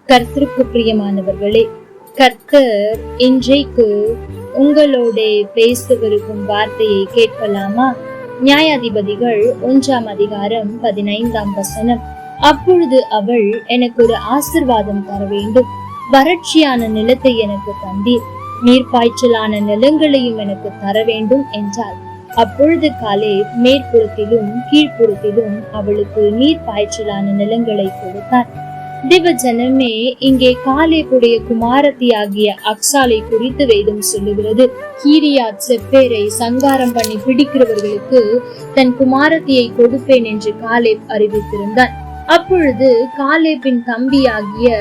கர்த்தருக்கு பிரியமானவர்களே, கர்த்தர் இன்றைக்கு உங்களோட பேசவிருக்கும் வார்த்தையை கேட்கலாமா? நியாயாதிபதிகள் 1ஆம் அதிகாரம் 15ஆம் வசனம். அப்பொழுது அவள், எனக்கு ஒரு ஆசீர்வாதம் தர வேண்டும், வறட்சியான நிலத்தை எனக்கு தந்தீர், நீர்ப்பாய்ச்சலான நிலங்களையும் எனக்கு தர வேண்டும் என்றாள். அப்பொழுது காலேப் மேற்புறத்திலும் கீழ்ப்புறத்திலும் அவளுக்கு நீர்ப்பாய்ச்சலான நிலங்களை கொடுத்தார். தேவ ஜனமே, இங்கே காலேபுடைய குமாரத்தி ஆகிய அக்சாலை குறித்து வேதம் சொல்லுகிறது. கீரியாத் செப்பேரை சங்காரம் பண்ணி பிடிக்கிறவர்களுக்கு தன் குமாரத்தியை கொடுப்பேன் என்று காலேப் அறிவித்திருந்தான். அப்பொழுது காலேபின் தம்பி ஆகிய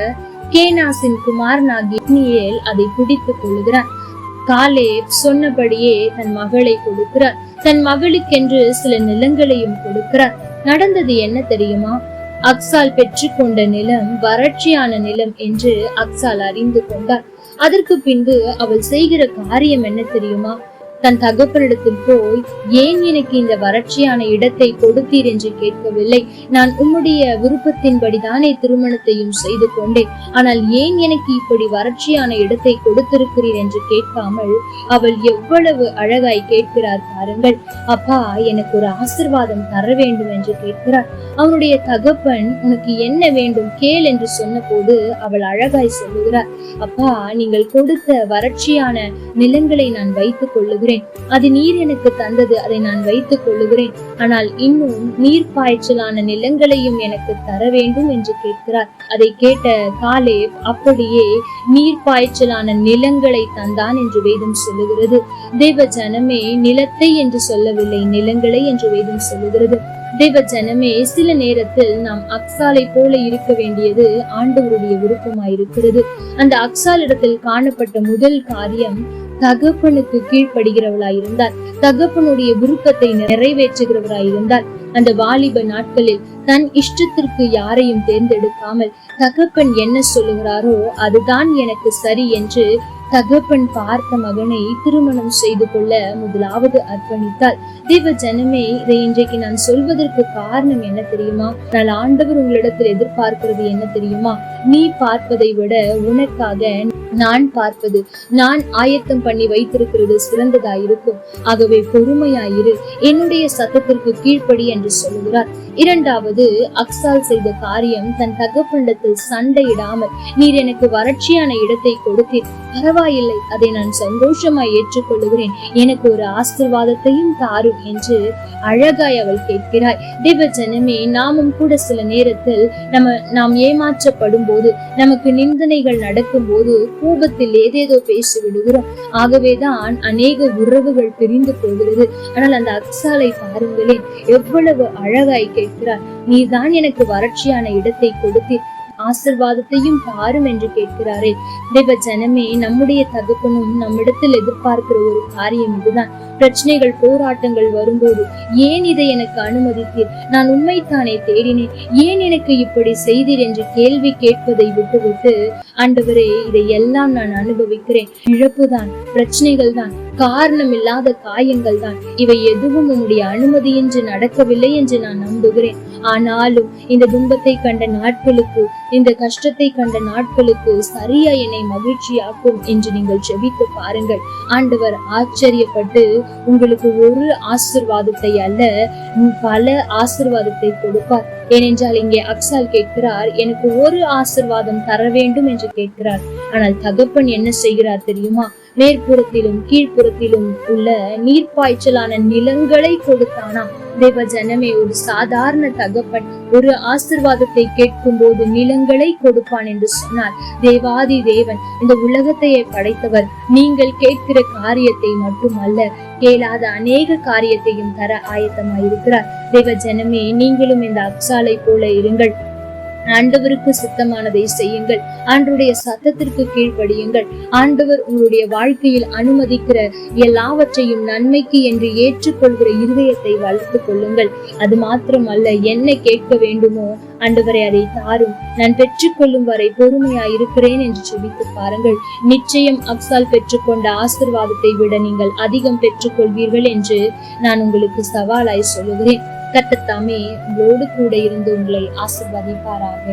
கேனாசின் குமாரனாகிய ஒத்னியேல் அதை பிடித்துக் கொள்கிறார். காலேப் சொன்னபடியே தன் மகளை கொடுக்கிறார். தன் மகளுக்கென்று சில நிலங்களையும் கொடுக்கிறார். நடந்தது என்ன தெரியுமா? அக்சால் பெற்றுக்கொண்ட நிலம் வறட்சியான நிலம் என்று அக்சால் அறிந்து கொண்டார். அதற்கு பின்பு அவள் செய்கிற காரியம் என்ன தெரியுமா? தன் தகப்பனிடத்தில் போய், ஏன் எனக்கு இந்த வறட்சியான இடத்தை கொடுத்தீர் என்று கேட்கவில்லை. நான் உம்முடைய விருப்பத்தின்படிதானே திருமணத்தையும் செய்து கொண்டேன். ஆனால் ஏன் எனக்கு இப்படி வறட்சியான இடத்தை கொடுத்திருக்கிறீர் என்று கேட்காமல் அவள் எவ்வளவு அழகாய் கேட்கிறார் பாருங்கள். அப்பா, எனக்கு ஒரு ஆசீர்வாதம் தர வேண்டும் என்று கேட்கிறார். அவனுடைய தகப்பன், உனக்கு என்ன வேண்டும் கேள் என்று சொன்ன போது அவள் அழகாய் சொல்லுகிறார், அப்பா, நீங்கள் கொடுத்த வறட்சியான நிலங்களை நான் வைத்துக் கொள்ளுகிறேன். அது நீர் எனக்கு தந்தது, அதை நான் வைத்துக் கொள்ளுகிறேன். ஆனால் இன்னும் நீர் பாய்ச்சலான நிலங்களையும் எனக்கு தர வேண்டும் என்று கேட்கிறார். அதை கேட்ட காலேப் அப்படியே நீர் பாய்ச்சலான நிலங்களை தந்தான் என்று வேதம் சொல்லுகிறது. தேவ ஜனமே, நிலத்தை என்று சொல்லவில்லை, நிலங்களை என்று வேதம் சொல்லுகிறது. தேவ ஜனமே, சில நேரத்தில் நாம் அக்சாலை போல இருக்க வேண்டியது ஆண்டவருடைய விருப்பமாயிருக்கிறது. அந்த அக்சால் இடத்தில் காணப்பட்ட முதல் காரியம், தகப்பனுக்கு கீழ்ப்படுகிறவளாயிருந்தார், தகப்பனுடைய விருப்பத்தை நிறைவேற்றுகிறவராயிருந்தார். அந்த வாலிப நாட்களில் தன் இஷ்டத்திற்கு யாரையும் தேர்ந்தெடுக்காமல் தகப்பன் என்ன சொல்லுகிறாரோ அதுதான் எனக்கு சரி என்று தகப்பன் பார்த்த மகனை திருமணம் செய்து கொள்ள முதலாவது அர்ப்பணித்தாள். தேவ ஜனமே, இதை இன்றைக்கு நான் சொல்வதற்கு காரணம் என்ன தெரியுமா? நான் ஆண்டவர் உங்களிடத்தில் எதிர்பார்க்கிறது என்ன தெரியுமா? நீ பார்ப்பதை விட உனக்காக நான் பார்ப்பது, நான் ஆயத்தம் பண்ணி வைத்திருக்கிறது சிறந்ததாயிருக்கும். ஆகவே பொறுமையாயிரு, என்னுடைய சத்தத்திற்கு கீழ்ப்படி என்று சொல்லுகிறார். இரண்டாவது, அக்சால் செய்த காரியம், தன் தகப்பனிடத்தில் சண்டையிடாமல், நீர் எனக்கு வறட்சியான இடத்தை கொடுத்தீர், பரவாயில்லை, அதை நான் சந்தோஷமாய் ஏற்றுக்கொள்ளுகிறேன், எனக்கு ஒரு ஆசீர்வாதத்தையும் தாரும் என்று அழகாய் அவள் கேட்கிறாய். தேவ ஜனமே, நாமும் கூட சில நேரத்தில் நாம் ஏமாற்றப்படும் போது, நமக்கு நிந்தனைகள் நடக்கும் போது கோபத்தில் ஏதேதோ பேசி விடுகிறோம். ஆகவேதான் அநேக உறவுகள் பிரிந்து போகிறது. ஆனால் அந்த அக்சாலை பாருங்களேன், எவ்வளவு அழகாய் கேட்கிறார். நீதான் எனக்கு வறட்சியான இடத்தை கொடுத்தீர், ஆசீர்வாதத்தையும் தாரும் என்று கேட்கிறாரே. தேவ ஜனமே, நம்முடைய தகப்பனும் நம்மிடத்தில் எதிர்பார்க்கிற ஒரு காரியம் இதுதான். பிரச்சனைகள், போராட்டங்கள் வரும்போது, ஏன் இதை எனக்கு அனுமதித்தீர், நான் உண்மைத்தானே தேடினேன், ஏன் எனக்கு இப்படி செய்தீர் என்று கேள்வி கேட்பதை விட்டுவிட்டு, ஆண்டவரே, இதை எல்லாம் நான் அனுபவிக்கிறேன், இழப்புதான், பிரச்சனைகள் தான், காரணம் இல்லாத காயங்கள் தான், இவை எதுவும் உன்னுடைய அனுமதியின்றி நடக்கவில்லை என்று நான் நம்புகிறேன். ஆனாலும் இந்த துன்பத்தை கண்ட நாட்களுக்கு, இந்த கஷ்டத்தை கண்ட நாட்களுக்கு சரியா என்னை மகிழ்ச்சியாக்கும் என்று நீங்கள் ஜெபித்து பாருங்கள். ஆண்டவர் ஆச்சரியப்பட்டு உங்களுக்கு ஒரு ஆசீர்வாதத்தை அல்ல, பல ஆசீர்வாதத்தை கொடுப்பார். ஏனென்றால் இங்கே அக்சால் கேட்கிறார், எனக்கு ஒரு ஆசீர்வாதம் தர வேண்டும் என்று கேட்கிறார். ஆனால் தகப்பன் என்ன செய்கிறார் தெரியுமா? மேற்புறத்திலும் கீழ்ப்புறத்திலும் உள்ள நீர்ப்பாய்ச்சலான நிலங்களை கொடுத்தானா? தேவ ஜனமே, ஒரு சாதாரண தகப்பன் ஒரு ஆசீர்வாதத்தை கேட்கும் போது நிலங்களை கொடுப்பான் என்று சொன்னார். தேவாதி தேவன், இந்த உலகத்தையே படைத்தவர், நீங்கள் கேட்கிற காரியத்தை மட்டுமல்ல, கேளாத அநேக காரியத்தையும் தர ஆயத்தமாயிருக்கிறார். தேவ ஜனமே, நீங்களும் இந்த அக்சாலை போல இருங்கள். ஆண்டவருக்கு சித்தமானதை செய்யுங்கள், ஆண்டவருடைய சத்தத்திற்கு கீழ்ப்படியுங்கள். ஆண்டவர் உங்களுடைய வாழ்க்கையில் அனுமதிக்கிற எல்லாவற்றையும் நன்மைக்கு என்று ஏற்றுக்கொள்கிற இருதயத்தை வளர்த்துக் கொள்ளுங்கள். அது மாத்திரமல்ல, என்ன கேட்க வேண்டுமோ ஆண்டவரை அதை தாரும், நான் பெற்றுக்கொள்ளும் வரை பொறுமையாய் இருக்கிறேன் என்று செபித்து பாருங்கள். நிச்சயம் அக்சால் பெற்றுக்கொண்ட ஆசீர்வாதத்தை விட நீங்கள் அதிகம் பெற்றுக்கொள்வீர்கள் என்று நான் உங்களுக்கு சவாலாய் சொல்லுகிறேன். கர்த்தர் தாமே உங்களோடு கூட இருந்து உங்களை ஆசீர்வதிப்பாராக.